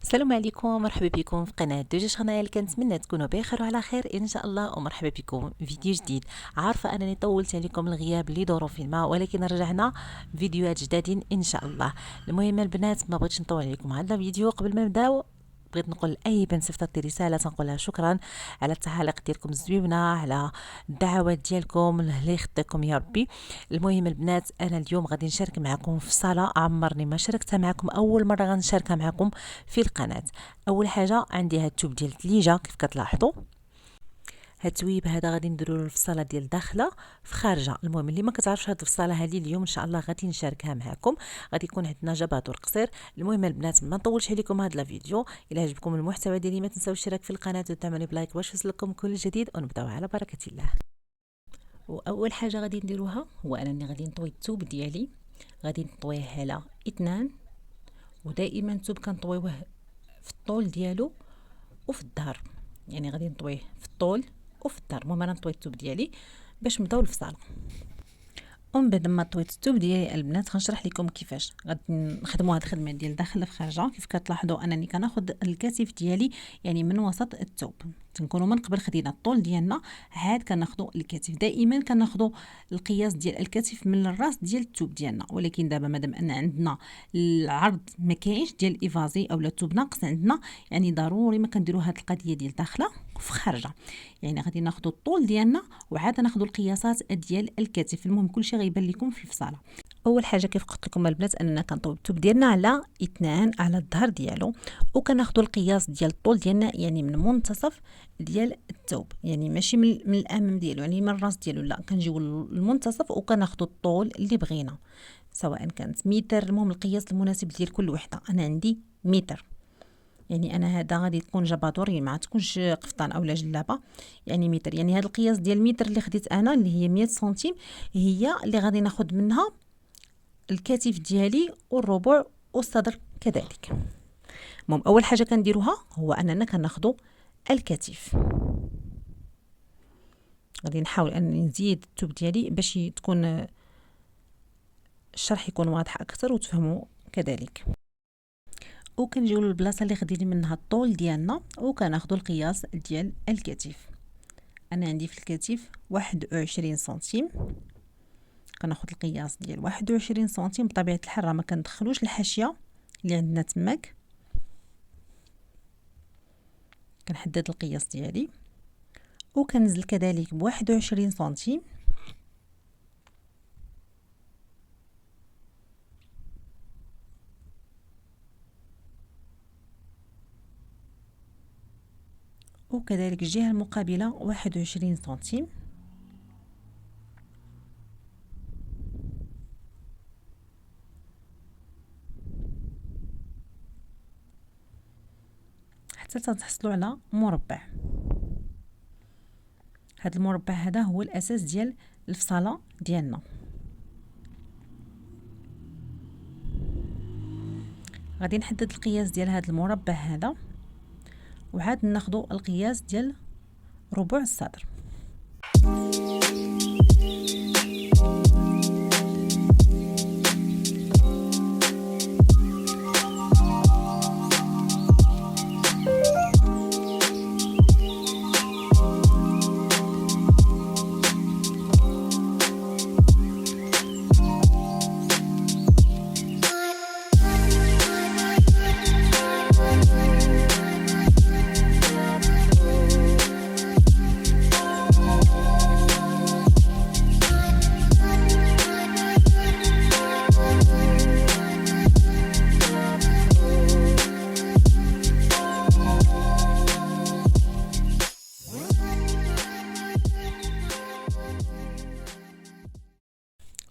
السلام عليكم، مرحبا بكم في قناه دوجي شانيل. كنتمنى تكونوا بخير وعلى خير ان شاء الله، ومرحبا بكم فيديو جديد. عارفه انني طولت عليكم الغياب لظروف ما، ولكن رجعنا فيديوهات جدادين ان شاء الله. المهم البنات، ما بغيتش نطول عليكم هذا الفيديو. قبل ما نبداو بغيت نقول لاي بنت صيفطت لي رساله تنقولها شكرا على التعاليق ديالكم الزوينه، على الدعوات ديالكم، الله يخطيكم يا ربي. المهم البنات، انا اليوم غادي نشارك معكم في صاله عمرني ما شاركتها معكم، اول مره غنشاركها معكم في القناه. اول حاجه عندي هاد التوب ديال الثليجه كيف كتلاحظوا. هاد التويب هذا غادي نديرو له الفصاله ديال داخله في خارجه. المهم اللي ما كتعرفش هاد الفصاله هذه اليوم ان شاء الله غادي نشاركها معكم. غادي يكون عندنا جباتور قصير. المهم البنات، ما نطولش عليكم هذا الفيديو. الا عجبكم المحتوى ديالي ما تنساوش الاشتراك في القناه وتدعموني بلايك باش يوصلكم كل جديد، ونبداو على بركه الله. واول حاجه غادي نديروها هو انني غادي نطوي الثوب ديالي. غادي نطويه على 2، ودائما الثوب كنطويوه في الطول ديالو وفي الظهر. يعني غادي نطويه في الطول وفي الظهر. المهم انا نطوي الثوب ديالي باش نبداو الفصاله. ومن بعد ما طويت الثوب ديالي البنات غنشرح لكم كيفاش غادي نخدموا هاد الخدمه ديال داخل في خارجه. كيف كتلاحظوا انني كناخذ الكتف ديالي يعني من وسط الثوب. تنكونوا من قبل خدينا الطول ديالنا، عاد كناخذوا الكتف. دائما كناخذوا القياس ديال الكتف من الراس ديال الثوب ديالنا، ولكن دابا مادام ان عندنا العرض ما كاينش ديال الايفازي اولا الثوب ناقص عندنا، يعني ضروري ما كنديروا هاد القضيه ديال داخله في خارجه. يعني غادي ناخذوا الطول ديالنا وعاد ناخذوا القياسات ديال الكتف. المهم كلشي غيبان لكم في الفصاله. اول حاجه كيف قلت لكم البنات اننا كنطويو الثوب ديالنا على 2 على الظهر ديالو، وكناخذوا القياس ديال الطول ديالنا يعني من منتصف ديال الثوب، يعني ماشي من الامام ديالو يعني من الراس ديالو، لا كنجيو للمنتصف وكناخذوا الطول اللي بغينا سواء كانت متر. المهم القياس المناسب ديال كل وحده. انا عندي متر، يعني انا هذا غادي تكون جبادوري ما تكونش قفطان اولا جلابه، يعني متر. يعني هذا القياس ديال المتر اللي خديت انا اللي هي 100 سنتيم هي اللي غادي ناخذ منها الكتف ديالي والربع والصدر كذلك. المهم اول حاجه كنديروها هو اننا كناخذوا الكتف. غادي نحاول انني نزيد الثوب ديالي باش تكون الشرح يكون واضح اكثر وتفهموا كذلك. وكنجيو للبلاصه اللي خدينا منها الطول ديالنا وكناخذوا القياس ديال الكتف. انا عندي في الكتف 21 سنتيم، كناخذ القياس ديال 21 سنتيم. بطبيعه الحال راه ما كندخلوش الحاشيه اللي عندنا تماك. كنحدد القياس ديالي وكنزل كذلك ب 21 سنتيم. وكذلك الجهه المقابله 21 سنتيم. حتى تحصلوا على مربع. هذا المربع هذا هو الاساس ديال الفصاله ديالنا. غادي نحدد القياس ديال هذا المربع هذا وعاد ناخذوا القياس ديال ربع الصدر.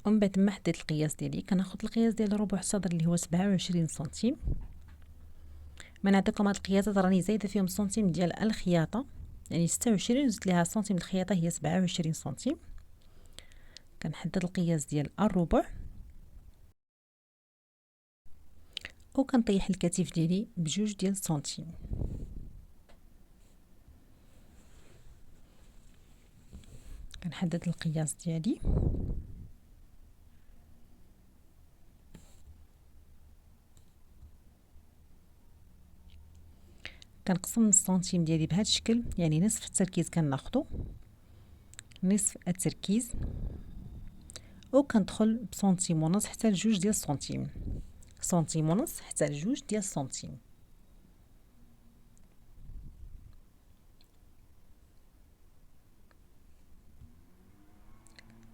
ومن بعد ما حددت القياس ديالي كناخذ القياس ديال ربع الصدر اللي هو 27 سنتيم. ما نعطيكم هاد القياسات راني زايده فيهم سنتيم ديال الخياطه، يعني 26 زدت ليها سنتيم الخياطه هي 27 سنتيم. كنحدد القياس ديال الربع وكنطيح الكتف ديالي بجوج ديال السنتيم. كنحدد القياس ديالي كنقسم السنتيم ديالي بهذا الشكل، يعني نصف التركيز كناخدو، نصف التركيز، وكندخل بسنتيم ونص حتى لجوج ديال السنتيم، سنتيم ونص حتى لجوج ديال السنتيم.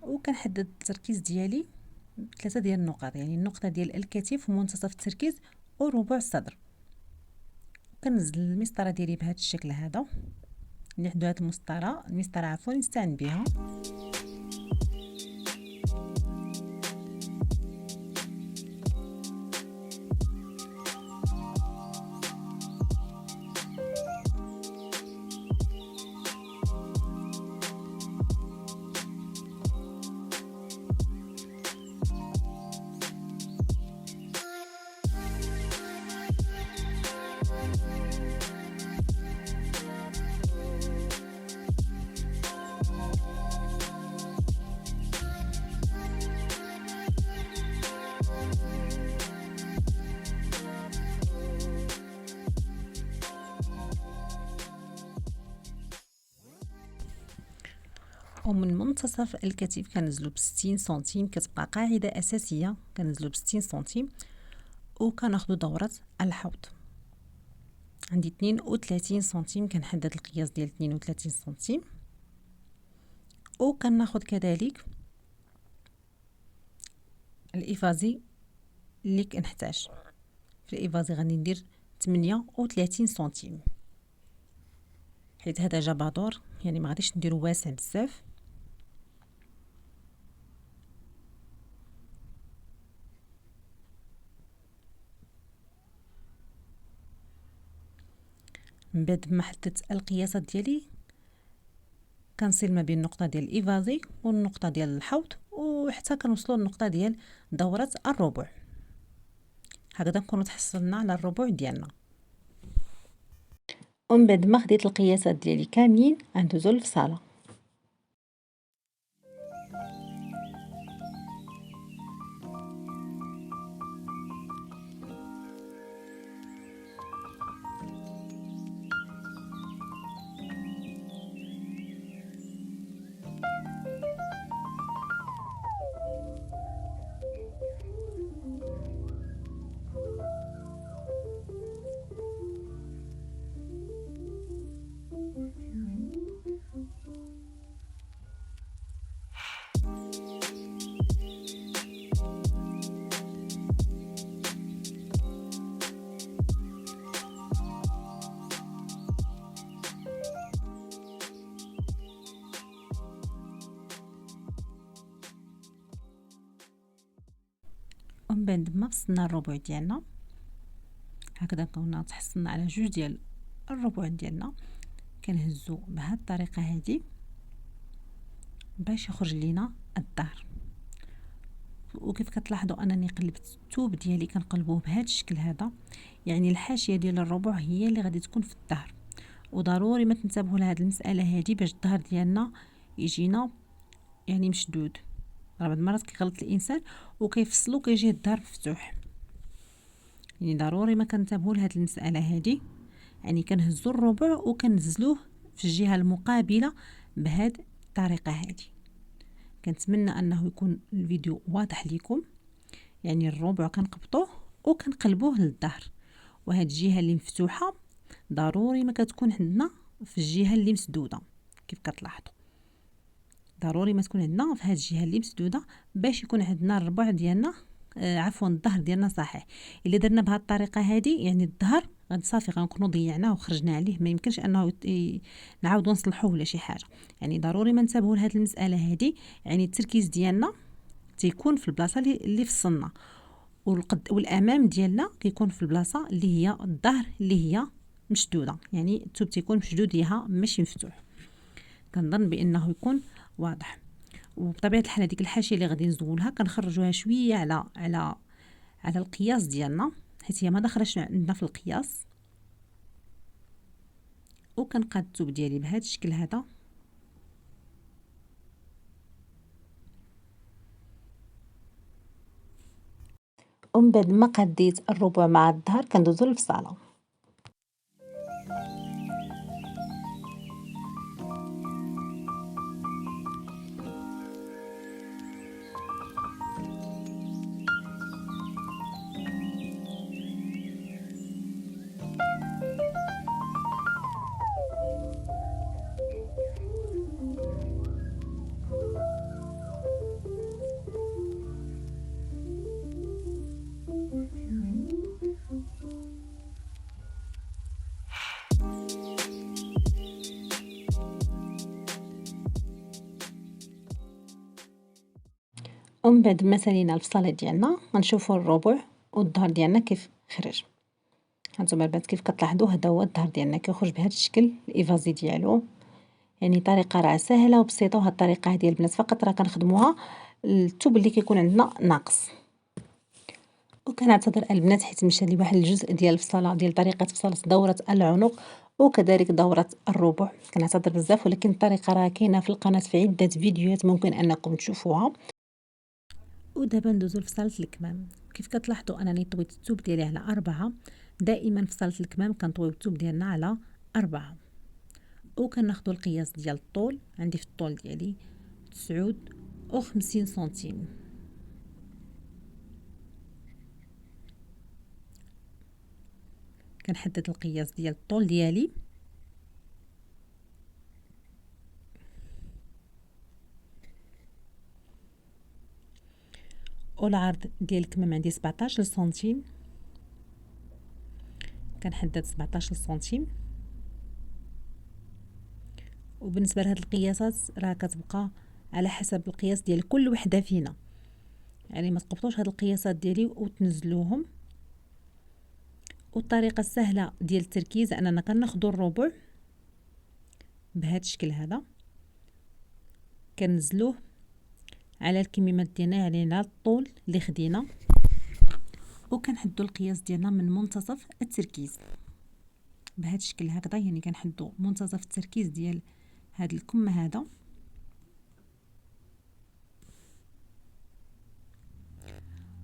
وكنحدد التركيز ديالي 3 ديال النقط، يعني النقطه ديال الكتف ومنتصف التركيز وربع الصدر. كنزل المسطره ديالي بهذا الشكل هذا، اللي عنده هذه المسطره عفوا نستعن بها. ومن منتصف الكتف كنزلو ب60 سنتيم، كتبقى قاعده اساسيه كنزلو ب60 سنتيم، وكناخدو دوره الحوض. عندي 32 سنتيم، كنحدد القياس ديال 32 سنتيم، وكناخد كذلك الافازي اللي كنحتاج. في الافازي غادي ندير 38 سنتيم، حيت هذا جبادور يعني ما غاديش نديرو واسع بزاف. من بعد ما حددت القياسات ديالي كنصل ما بين النقطه ديال الافازي والنقطه ديال الحوض، وحتى كنوصلوا للنقطه ديال دوره الربع. هكذا نكونوا تحصلنا على الربع ديالنا. ومن بعد ما خديت القياسات ديالي كاملين غندوزو للفصاله. ومن بعد ما فصلنا الربع ديالنا هكذا كنا تحصلنا على جوج ديال الربع ديالنا، كنهزو بهذه الطريقه هذه باش يخرج لينا الظهر. وكيف كتلاحظوا انني قلبت الثوب ديالي كنقلبوه بهذا الشكل هذا، يعني الحاشيه ديال الربع هي اللي غادي تكون في الظهر. وضروري ما تنتبهوا لهذه المساله هذه باش الظهر ديالنا يجينا يعني مشدود. راه بعض المرات كيغلط الانسان وكيفصلو كيجي الظهر مفتوح، يعني ضروري ما كنتبهوا لهذه المساله هذه. يعني كنهزوا الربع وكنزلوه في الجهه المقابله بهذه الطريقه هذه. كنتمنى انه يكون الفيديو واضح لكم. يعني الربع كنقبطوه وكنقلبوه للظهر، وهاد الجهه اللي مفتوحه ضروري ما كتكون عندنا في الجهه اللي مسدوده. كيف كتلاحظوا ضروري ما تكون عندنا في هاد الجهه اللي مسدوده باش يكون عندنا الربع ديالنا عفوا الظهر ديالنا صحيح. الا درنا بهذه الطريقه هذه يعني الظهر غادي صافي غنكونوا ضيعناه وخرجنا عليه، ما يمكنش انه نعاودوا نصلحوه ولا شي حاجه. يعني ضروري ما ننتبهوا لهذه المساله هذه. يعني التركيز ديالنا تيكون في البلاصه اللي فصلنا، والامام ديالنا كيكون في البلاصه اللي هي الظهر اللي هي مشدوده، يعني الثوب تيكون مشدود ليها ماشي مفتوح. كنظن بانه يكون واضح. وبطبيعه الحال هذيك الحاشيه اللي غادي نزولها كنخرجوها شويه على القياس ديالنا، حيت هي ما داخلاش عندنا في القياس. وكنقاد الثوب ديالي بهذا الشكل هذا. ومن بعد ما قديت الربع مع الظهر كندوزو للفصاله. ومن بعد ما سالينا الفصالة ديالنا غنشوفو الربع والظهر ديالنا كيف خرج. هانتوما البنات كيف كتلاحظوا هذا هو الظهر ديالنا كيخرج بهذا الشكل الإيفازي ديالو. يعني طريقة راه سهلة وبسيطة، وهاد الطريقة هادي البنات فقط راه كنخدموها الثوب اللي كيكون عندنا ناقص. وكنعتذر البنات حيت مشى لي واحد الجزء ديال الفصالة ديال طريقة فصالة دورة العنق وكذلك دورة الربع، كنعتذر بزاف، ولكن الطريقة راه كاينة في القناة في عدة فيديوهات ممكن انكم تشوفوها. ودابا ندوزو لفصالة الكمام. كيف كتلاحظوا انني طويت الثوب ديالي على 4، دائما في صالة الكمام كنطويو الثوب ديالنا على 4. وكناخدو القياس ديال الطول، عندي في الطول ديالي 59 سنتيم. كنحدد القياس ديال الطول ديالي والعرض ديال الكمام عندي 17 سنتيم، كنحدد 17 سنتيم. وبالنسبه لهاد القياسات راه كتبقى على حسب القياس ديال كل وحده فينا، يعني ما تقبطوش هاد القياسات ديالي وتنزلوهم. والطريقه السهله ديال التركيز اننا كناخذوا الربع بهذا الشكل هذا، كنزلوه على الكميمات ديالنا، يعني على الطول اللي خدينا، وكنحدوا القياس ديالنا من منتصف التركيز بهذا الشكل هكذا. يعني كنحدوا منتصف التركيز ديال هذا الكم هذا،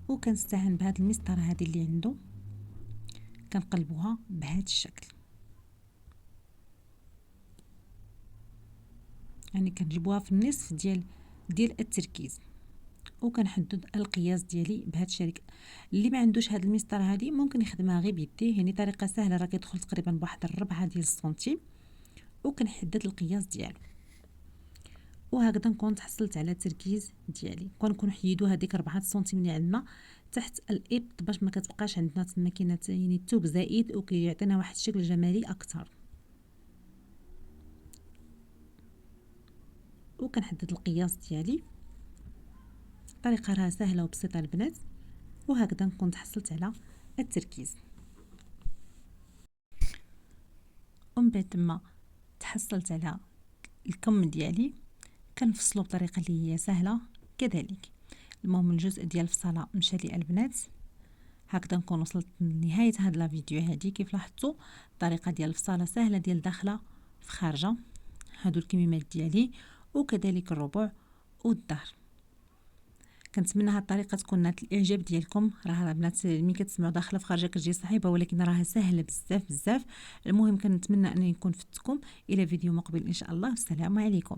وكنستعين بهذا المسطره هذه اللي عنده، كنقلبوها بهذا الشكل، يعني كنجيبوها في النصف ديال التركيز، وكنحدد القياس ديالي بهذا الشكل. اللي ما عندوش هذه المسطره هذه ممكن يخدمها غير بيديه، يعني طريقه سهله راه كيدخل تقريبا بواحد الربعه ديال السنتيم. وكنحدد القياس ديالو، وهكذا نكون تحصلت على التركيز ديالي. كنكون حيدوا هذيك 4 سنتيم اللي عندنا تحت الابط باش ما كتبقاش عندنا تما كاينه يعني الثوب زائد، وكيعطينا واحد الشكل جمالي اكثر. وكنحدد القياس ديالي. الطريقه راه سهله وبسيطه البنات، وهكذا نكون تحصلت على التركيز. ومن بعد ما تحصلت على الكم ديالي كنفصلو بطريقه اللي هي سهله كذلك. المهم الجزء ديال الفصاله مشى لي البنات. هكذا نكون وصلت لنهايه هذا الفيديو. هذه كيف لاحظتوا الطريقه ديال الفصاله سهله ديال داخله في خارجه. هادو الكميمات ديالي وكذلك الربع والظهر. كنتمنى هاد الطريقه تكون نالت الاعجاب ديالكم. راه البنات ملي كتسمعوا داخله في خارجه كتجي صعيبه، ولكن راها سهله بزاف بزاف. المهم كنتمنى انني نكون فدتكم. الى فيديو مقبل ان شاء الله، والسلام عليكم.